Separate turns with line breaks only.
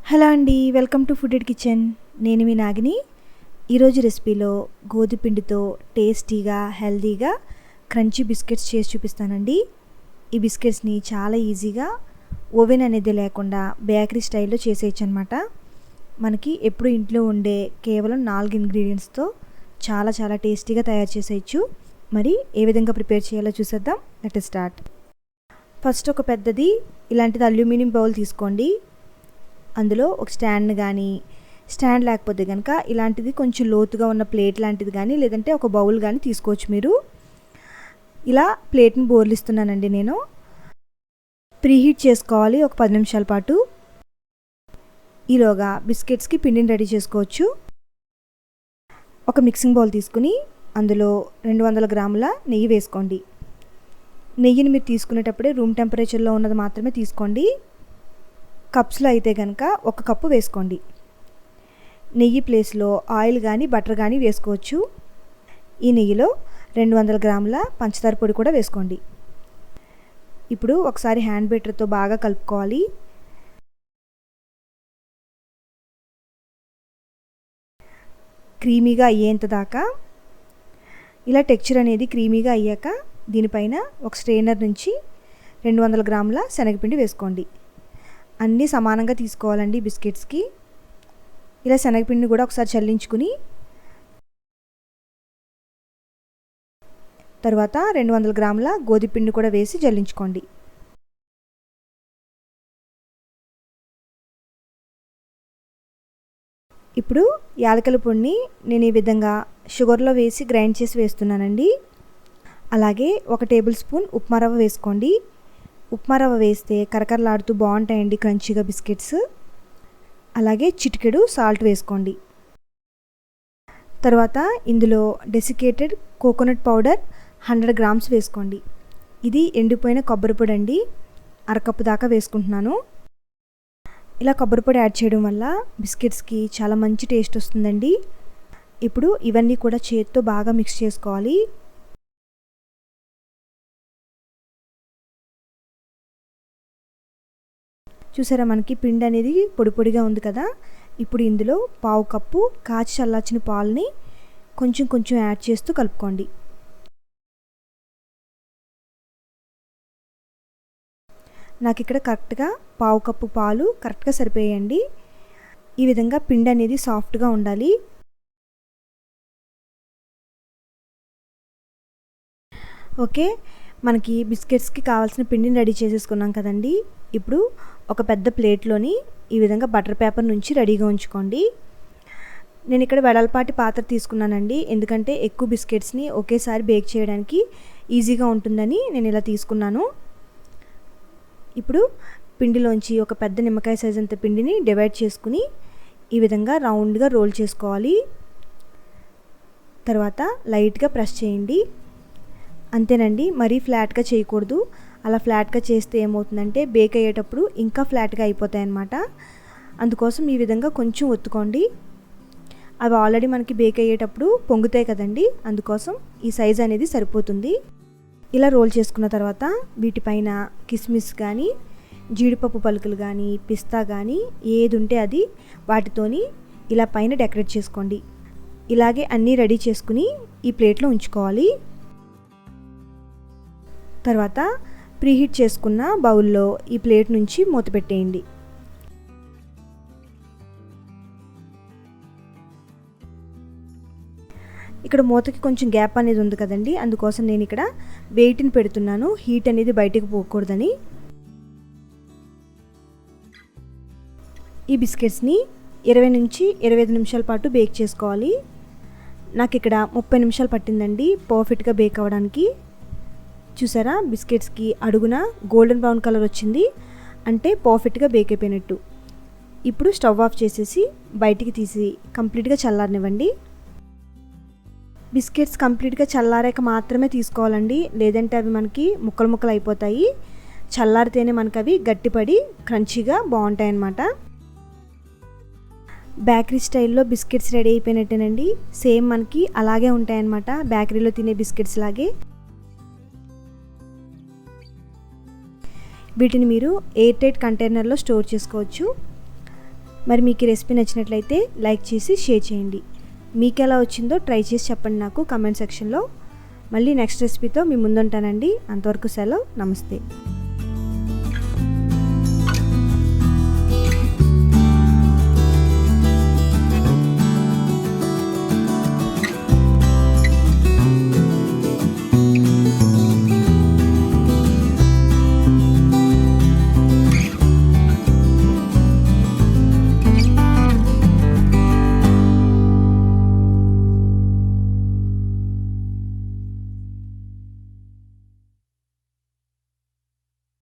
Hello అండి, welcome to food ed kitchen. నేను మీ నాగిని. ఈరోజు రెసిపీలో గోధుమపిండితో టేస్టీగా హెల్తీగా క్రంచీ బిస్కెట్స్ చేసి చూపిస్తానండి. ఈ బిస్కెట్స్ని చాలా ఈజీగా ఓవెన్ అనేది లేకుండా బేకరీ స్టైల్లో చేసేయచ్చు అనమాట. మనకి ఎప్పుడు ఇంట్లో ఉండే కేవలం 4 ఇంగ్రీడియంట్స్తో చాలా టేస్టీగా తయారు చేసేయచ్చు. మరి ఏ విధంగా ప్రిపేర్ చేయాలో చూసేద్దాం. Let us start. ఫస్ట్ ఒక పెద్దది ఇలాంటిది అల్యూమినియం బౌల్ తీసుకోండి. అందులో ఒక స్టాండ్ లేకపోతే కనుక ఇలాంటిది కొంచెం లోతుగా ఉన్న ప్లేట్ లాంటిది కానీ లేదంటే ఒక బౌల్ కానీ తీసుకోవచ్చు. మీరు ఇలా ప్లేట్ని బోర్లిస్తున్నానండి. నేను ప్రీహీట్ చేసుకోవాలి ఒక 10 నిమిషాల పాటు. ఈలోగా బిస్కెట్స్కి పిండిని రెడీ చేసుకోవచ్చు. ఒక మిక్సింగ్ బౌల్ తీసుకుని అందులో 200 గ్రాముల నెయ్యి వేసుకోండి. నెయ్యిని మీరు తీసుకునేటప్పుడే రూమ్ టెంపరేచర్లో ఉన్నది మాత్రమే తీసుకోండి. కప్స్లో అయితే కనుక 1 కప్పు వేసుకోండి. నెయ్యి ప్లేస్లో ఆయిల్ కానీ బటర్ కానీ వేసుకోవచ్చు. ఈ నెయ్యిలో 200 గ్రాముల పంచదార పొడి కూడా వేసుకోండి. ఇప్పుడు ఒకసారి హ్యాండ్ బీటర్తో బాగా కలుపుకోవాలి. క్రీమీగా అయ్యేంత దాకా. ఇలా టెక్స్చర్ అనేది క్రీమీగా అయ్యాక దీనిపైన ఒక స్ట్రెయినర్ నుంచి 200 గ్రాముల శనగపిండి వేసుకోండి. అన్నీ సమానంగా తీసుకోవాలండి బిస్కెట్స్కి. ఇలా శనగపిండిని కూడా ఒకసారి చల్లించుకుని తర్వాత 200 గ్రాముల గోధుమపిండి కూడా వేసి జల్లించుకోండి. ఇప్పుడు యాలకుల పొడిని నేను ఈ విధంగా షుగర్లో వేసి గ్రైండ్ చేసి వేస్తున్నానండి. అలాగే 1 టేబుల్ స్పూన్ ఉప్మా రవ్వ వేసుకోండి. ఉప్మా రవ్వ వేస్తే కరకరలాడుతూ బాగుంటాయండి క్రంచీగా బిస్కెట్స్. అలాగే చిటికెడు సాల్ట్ వేసుకోండి. తర్వాత ఇందులో డెసికేటెడ్ కోకోనట్ పౌడర్ 100 గ్రామ్స్ వేసుకోండి. ఇది ఎండిపోయిన కొబ్బరి పొడి అండి. అరకప్పు దాకా వేసుకుంటున్నాను. ఇలా కొబ్బరి పొడి యాడ్ చేయడం వల్ల బిస్కెట్స్కి చాలా మంచి టేస్ట్ వస్తుందండి. ఇప్పుడు ఇవన్నీ కూడా చేతితో బాగా మిక్స్ చేసుకోవాలి. చూసారా, మనకి పిండి అనేది పొడి పొడిగా ఉంది కదా. ఇప్పుడు ఇందులో 1/2 కప్పు కాచి చల్లార్చిన పాలని కొంచెం యాడ్ చేస్తూ కలుపుకోండి. నాకు ఇక్కడ కరెక్ట్గా 1/2 కప్పు పాలు కరెక్ట్గా సరిపోయండి. ఈ విధంగా పిండి అనేది సాఫ్ట్గా ఉండాలి. ఓకే, మనకి బిస్కెట్స్కి కావాల్సిన పిండిని రెడీ చేసేసుకున్నాం కదండి. ఇప్పుడు ఒక పెద్ద ప్లేట్లోని ఈ విధంగా బటర్ పేపర్ నుంచి రెడీగా ఉంచుకోండి. నేను ఇక్కడ వెడల్పాటి పాత్ర తీసుకున్నానండి. ఎందుకంటే ఎక్కువ బిస్కెట్స్ని ఒకేసారి బేక్ చేయడానికి ఈజీగా ఉంటుందని నేను ఇలా తీసుకున్నాను. ఇప్పుడు పిండిలోంచి ఒక పెద్ద నిమ్మకాయ సైజ్ అంత పిండిని డివైడ్ చేసుకుని ఈ విధంగా రౌండ్గా రోల్ చేసుకోవాలి. తర్వాత లైట్గా ప్రెస్ చేయండి. అంతేనండి, మరీ ఫ్లాట్గా చేయకూడదు. అలా ఫ్లాట్గా చేస్తే ఏమవుతుందంటే బేక్ అయ్యేటప్పుడు ఇంకా ఫ్లాట్గా అయిపోతాయి అన్నమాట. అందుకోసం ఈ విధంగా కొంచెం ఒత్తుకోండి. అవి ఆల్రెడీ మనకి బేక్ అయ్యేటప్పుడు పొంగుతాయి కదండి. అందుకోసం ఈ సైజ్ అనేది సరిపోతుంది. ఇలా రోల్ చేసుకున్న తర్వాత వీటిపైన కిస్మిస్ కానీ జీడిపప్పు పలుకులు కానీ పిస్తా కానీ ఏది ఉంటే అది వాటితోని ఇలా పైన డెకరేట్ చేసుకోండి. ఇలాగే అన్నీ రెడీ చేసుకుని ఈ ప్లేట్లో ఉంచుకోవాలి. తర్వాత ప్రీహీట్ చేసుకున్న బౌల్లో ఈ ప్లేట్ నుంచి మూత పెట్టేయండి. ఇక్కడ మూతకి కొంచెం గ్యాప్ అనేది ఉంది కదండి. అందుకోసం నేను ఇక్కడ వెయిట్ని పెడుతున్నాను, హీట్ అనేది బయటకు పోకూడదని. ఈ బిస్కెట్స్ని 20 నుంచి 25 నిమిషాల పాటు బేక్ చేసుకోవాలి. నాకు ఇక్కడ 30 నిమిషాలు పట్టిందండి పర్ఫెక్ట్గా బేక్ అవ్వడానికి. చూసారా, బిస్కెట్స్కి అడుగున గోల్డెన్ బ్రౌన్ కలర్ వచ్చింది అంటే పర్ఫెక్ట్గా బేక్ అయిపోయినట్టు. ఇప్పుడు స్టవ్ ఆఫ్ చేసేసి బయటికి తీసి కంప్లీట్గా చల్లారనివ్వండి. బిస్కెట్స్ కంప్లీట్గా చల్లారాక మాత్రమే తీసుకోవాలండి, లేదంటే అవి మనకి ముక్కలు అయిపోతాయి. చల్లారితేనే మనకు అవి గట్టిపడి క్రంచీగా బాగుంటాయి అన్నమాట. బేకరీ స్టైల్లో బిస్కెట్స్ రెడీ అయిపోయినట్టేనండి. సేమ్ మనకి అలాగే ఉంటాయన్నమాట, బేకరీలో తినే బిస్కెట్స్ లాగే. వీటిని మీరు ఎయిర్ టైట్ కంటైనర్లో స్టోర్ చేసుకోవచ్చు. మరి మీకు ఈ రెసిపీ నచ్చినట్లయితే లైక్ చేసి షేర్ చేయండి. మీకు ఎలా వచ్చిందో ట్రై చేసి చెప్పండి నాకు కామెంట్ సెక్షన్లో. మళ్ళీ నెక్స్ట్ రెసిపీతో మీ ముందుంటానండి. అంతవరకు సెలవు. నమస్తే.